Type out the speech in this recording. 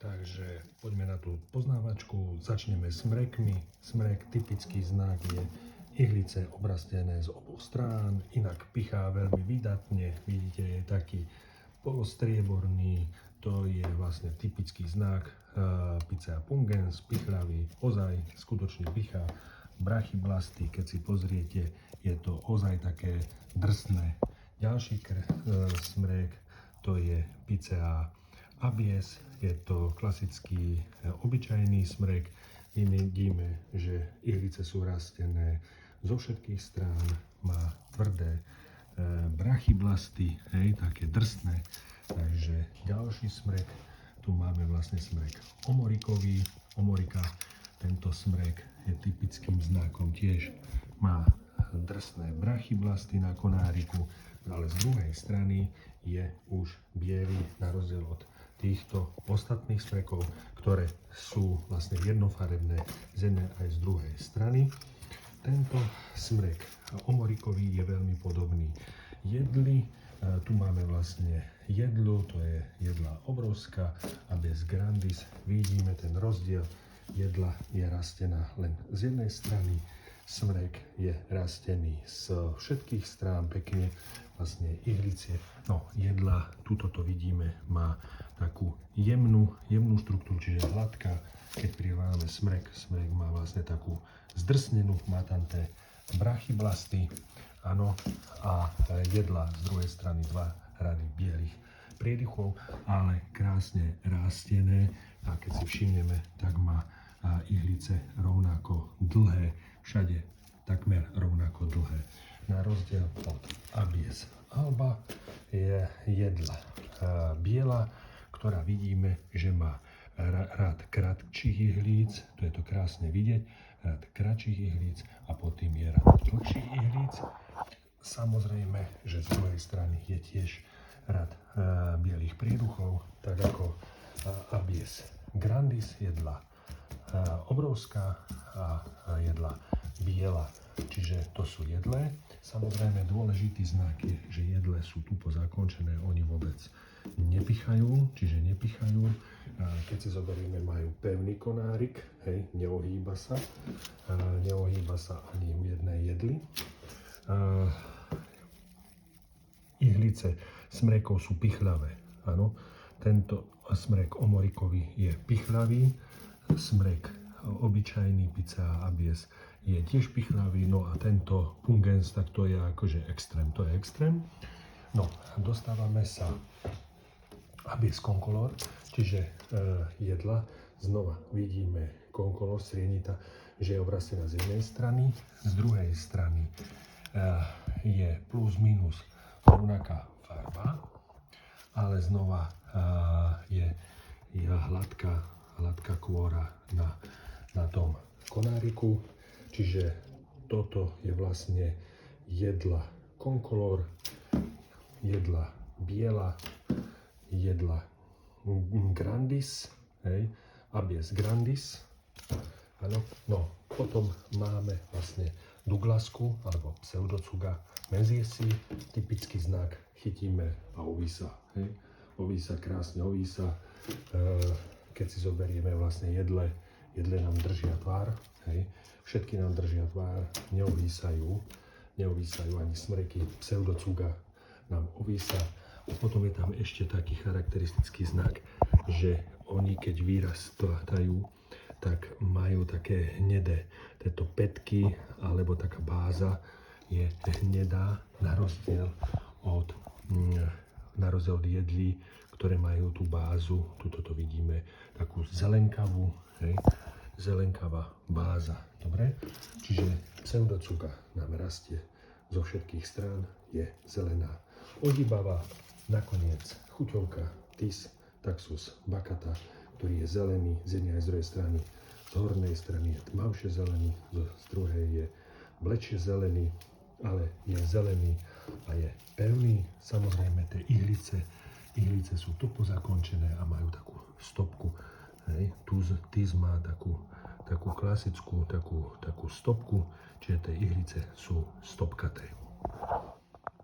Takže poďme na tú poznávačku, začneme smrekmi. Smrek, typický znak je ihlice obrastené z oboch strán, inak pichá veľmi vydatne, vidíte, je taký polostrieborný, to je vlastne typický znak Picea pungens, pichľavý, ozaj skutočne pichá. Brachyblasty, keď si pozriete, je to ozaj také drsné. Ďalší smrek, to je Picea abies, je to klasický obyčajný smrek. Vidíme, že ihlice sú rastené zo všetkých strán, má tvrdé brachyblasty, také drsné. Takže ďalší smrek, tu máme vlastne smrek omorikový. Omorika, tento smrek je typickým znakom, tiež má drsné brachyblasty na konáriku, ale z druhej strany je už biely, na rozdiel od týchto ostatných smrekov, ktoré sú vlastne jednofarebné z jednej aj z druhej strany. Tento smrek omorikový je veľmi podobný jedli. Tu máme vlastne jedlu, to je jedla obrovská, abies grandis. Vidíme ten rozdiel, jedla je rastená len z jednej strany, smrek je rastený z všetkých strán pekne, vlastne ihlicie. No, jedla, tuto to vidíme, má takú jemnú štruktúru, čiže hladká. Keď prirovnáme smrek má vlastne takú zdrsnenú, má tam tie brachyblasty, áno, a jedla z druhej strany dva rady bielých priedychov, ale krásne rastené. A keď si všimneme, tak má ihlice rovnako dlhé, všade takmer rovnako dlhé. Na rozdiel od abies alba je jedla biela, ktorá vidíme, že má rád kratších ihlíc, to je to krásne vidieť, rád kratších ihlíc a potom je rád dlhších ihlíc. Samozrejme, že z druhej strany je tiež rád bielých prieduchov, tak ako abies grandis, jedla obrovská a jedla biela, čiže to sú jedlé. Samozrejme dôležitý znak je, že jedle sú tupo zakončené, oni vôbec nepichajú, čiže nepichajú. Keď si zoberieme, majú pevný konárik, hej, neohýba sa ani v jednej jedli. Ihlice smrekov sú pichľavé, áno. Tento smrek omorikový je pichľavý, smrek obyčajný Picea abies je tiež pichľavý, no a tento pungens, tak to je akože extrém, to je extrém. No, dostávame sa abies concolor, čiže jedla, znova vidíme concolor, strienita, že je obrastená z jednej strany, z druhej strany je plus minus rovnaká farba, ale znova je hladká kôra na tom konáriku, čiže toto je vlastne jedla concolor, jedla biela, jedla grandis, hej, abies grandis, áno. No, potom máme vlastne Douglasku alebo pseudocuga menziesi, typický znak, chytíme a ovísa, hej, ovísa, krásne ovísa. Keď si zoberieme vlastne jedle nám držia tvár, hej, všetky nám držia tvár, neovísajú ani smreky, pseudocuga nám ovísa. A potom je tam ešte taký charakteristický znak, že oni keď vyrastajú, tak majú také hnedé, tieto pätky alebo taká báza je hnedá, na rozdiel od jedlí, ktoré majú tú bázu, tuto to vidíme, takú zelenkavú, hej, zelenkavá báza, dobre? Čiže pseudocuga nám rastie zo všetkých strán, je zelená, ohýbavá. Nakoniec chuťovka Tis taxus baccata, ktorý je zelený z jednej aj z druhej strany. Z hornej strany je tmavšie zelený, z druhej je blečie zelený, ale je zelený a je pevný. Samozrejme tie ihlice sú tupo zakončené a majú takú stopku. Hej. Tis má takú klasickú takú stopku, čiže tie ihlice sú stopkaté.